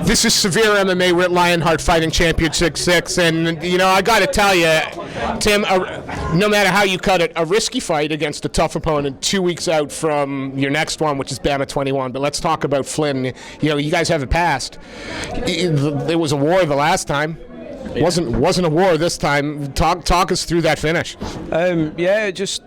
This is Severe MMA. We're at Lionheart Fighting Championship 6, and I got to tell you, Tim, no matter how you cut it, a risky fight against a tough opponent 2 weeks out from your next one, which is BAMMA 21. But let's talk about Flynn. You guys have it passed. It was a war the last time. Yeah. Wasn't a war this time. Talk us through that finish. Just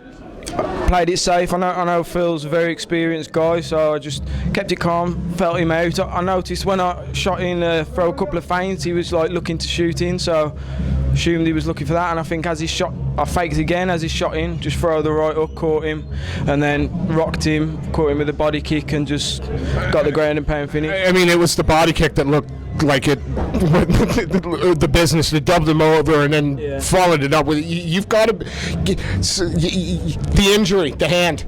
played it safe. I know Phil's a very experienced guy, so I just kept it calm, felt him out. I noticed when I shot in throw a couple of feints, he was like looking to shoot in, so assumed he was looking for that. And I think as he shot, I faked again as he shot in, just throw the right hook, caught him, and then rocked him, caught him with a body kick, and just got the ground and pound finish. I mean, it was the body kick that looked like it the business that dubbed him over and then followed it up with you've got to the injury, the hand.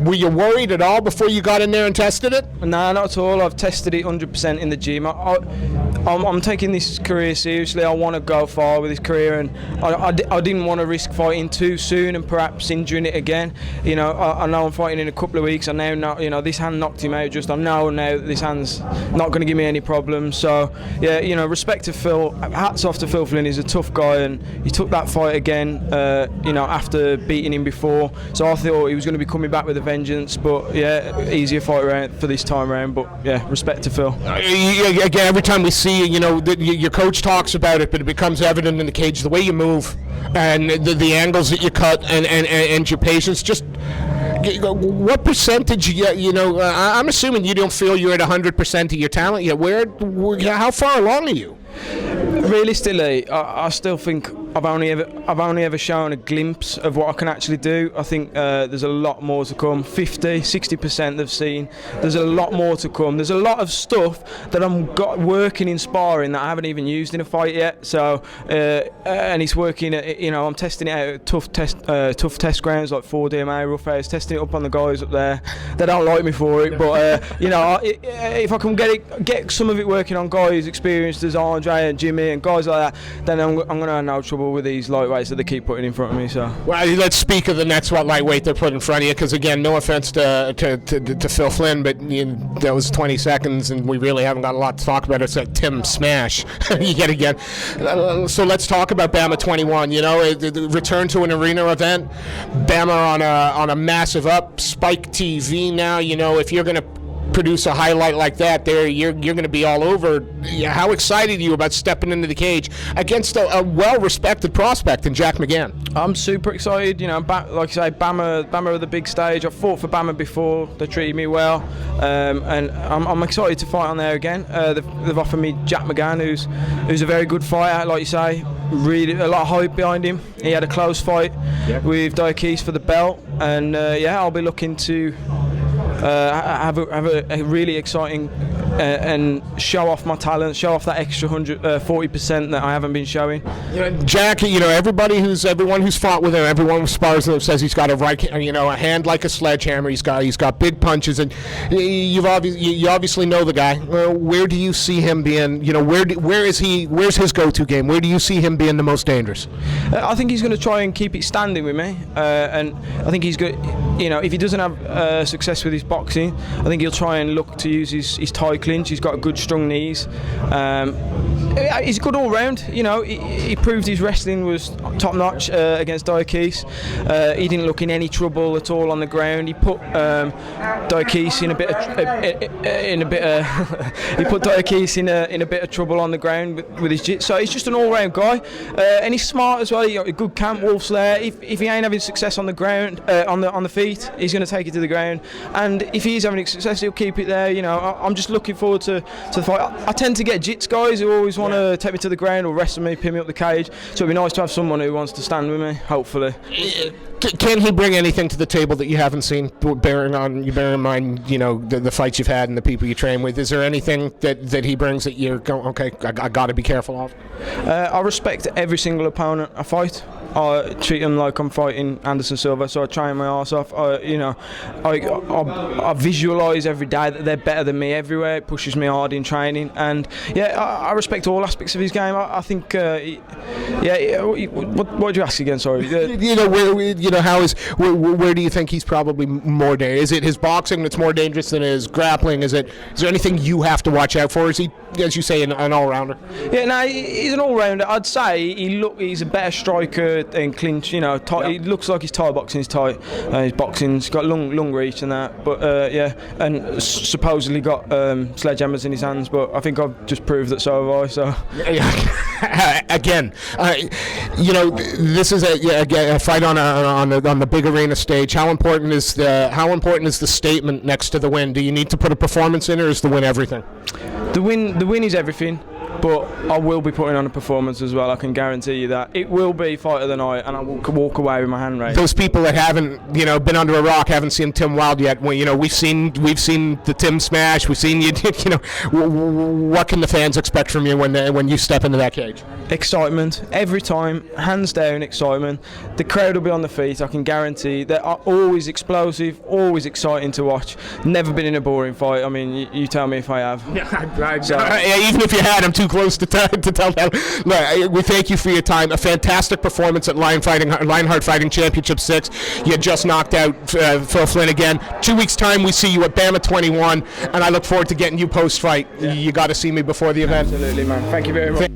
Were you worried at all before you got in there and tested it? No, not at all. I've tested it 100% in the gym. I'm taking this career seriously. I want to go far with this career, and I didn't want to risk fighting too soon and perhaps injuring it again. I know I'm fighting in a couple of weeks. I now know, this hand knocked him out. I know now that this hand's not going to give me any problems. So respect to Phil. Hats off to Phil Flynn. He's a tough guy, and he took that fight again. After beating him before. So I thought he was going to be coming back with a vengeance. But easier fight around for this time around. But respect to Phil. Again, every time we see your coach talks about it, but it becomes evident in the cage the way you move and the angles that you cut and your patience. Just what percentage? I'm assuming you don't feel you're at 100% of your talent yet. How far along are you? Realistically, I still think I've only ever shown a glimpse of what I can actually do. I think there's a lot more to come. 50-60% they've seen. There's a lot more to come. There's a lot of stuff that I'm working in sparring that I haven't even used in a fight yet. So and it's working. I'm testing it out at tough test grounds like 4DMA, Rough House, testing it up on the guys up there. They don't like me for it, but if I can get some of it working on guys experienced as Andre and Jimmy and guys like that, then I'm going to have no trouble with these lightweights that they keep putting in front of me. So let's speak of the next lightweight they're putting in front of you, because again, no offense to Phil Flynn, but that was 20 seconds and we really haven't got a lot to talk about. It's like Tim Smash yet again. So let's talk about BAMMA 21. The return to an arena event, BAMMA on a massive up, Spike TV now. If you're going to produce a highlight like that, you're going to be all over. How excited are you about stepping into the cage against a well-respected prospect in Jack McGann? I'm super excited. Like I say, BAMMA are the big stage. I've fought for BAMMA before. They treated me well, and I'm excited to fight on there again. They've offered me Jack McGann, who's a very good fighter, like you say. Really, a lot of hype behind him. He had a close fight with Diakis for the belt, and I'll be looking to have a really exciting and show off my talent, show off that extra 40% that I haven't been showing. Jack, everyone who's fought with him, everyone who spars with him says he's got a hand like a sledgehammer. He's got big punches, and you obviously know the guy. Where do you see him being? Where's his go-to game? Where do you see him being the most dangerous? I think he's going to try and keep it standing with me, and I think he's good. If he doesn't have success with his boxing, I think he'll try and look to use his tie clinch. He's got good, strong knees. He's good all round. He proved his wrestling was top notch against Diakis. He didn't look in any trouble at all on the ground. He put Diakis in a bit of trouble on the ground with his jits. So he's just an all round guy, and he's smart as well. He got a good camp wolf slayer. If he ain't having success on the ground, on the feet, he's going to take it to the ground. And if he is having success, he'll keep it there. I'm just looking forward to the fight. I tend to get jits guys who always want to take me to the ground or wrestle me, pin me up the cage. So it'd be nice to have someone who wants to stand with me, hopefully. Can he bring anything to the table that you haven't seen, bearing in mind, the fights you've had and the people you train with? Is there anything that he brings that you're going, okay, I got to be careful of? I respect every single opponent I fight. I treat them like I'm fighting Anderson Silva, so I train my arse off. I visualise every day that they're better than me everywhere. It pushes me hard in training, and I respect all aspects of his game. I think, what did you ask again? Sorry. Where do you think he's probably more dangerous? Is it his boxing that's more dangerous than his grappling? Is there anything you have to watch out for? Is he, as you say, an all-rounder? Yeah, no, he's an all-rounder. I'd say he's a better striker than clinch. He looks like his Thai boxing's tight. His boxing's got long reach and that. But and supposedly got sledgehammers in his hands. But I think I've just proved that so have I. So again, this is a fight on the big arena stage. How important is the statement next to the win? Do you need to put a performance in, or is the win everything? The win is everything, but I will be putting on a performance as well. I can guarantee you that. It will be fight of the night, and I will walk away with my hand raised. Those people that haven't, been under a rock, haven't seen Tim Wilde yet. We've seen the Tim smash. We've seen you. What can the fans expect from you when you step into that cage? Excitement every time, hands down excitement. The crowd will be on the feet. I can guarantee. They are always explosive, always exciting to watch. Never been in a boring fight. I mean, you tell me if I have. Even if you had, I'm too close to tell that. Look, we thank you for your time. A fantastic performance at Lionheart Fighting Championship 6. You just knocked out Phil Flynn again. 2 weeks' time, we see you at Bama 21, and I look forward to getting you post-fight. You got to see me before the event. Absolutely, man. Thank you very much.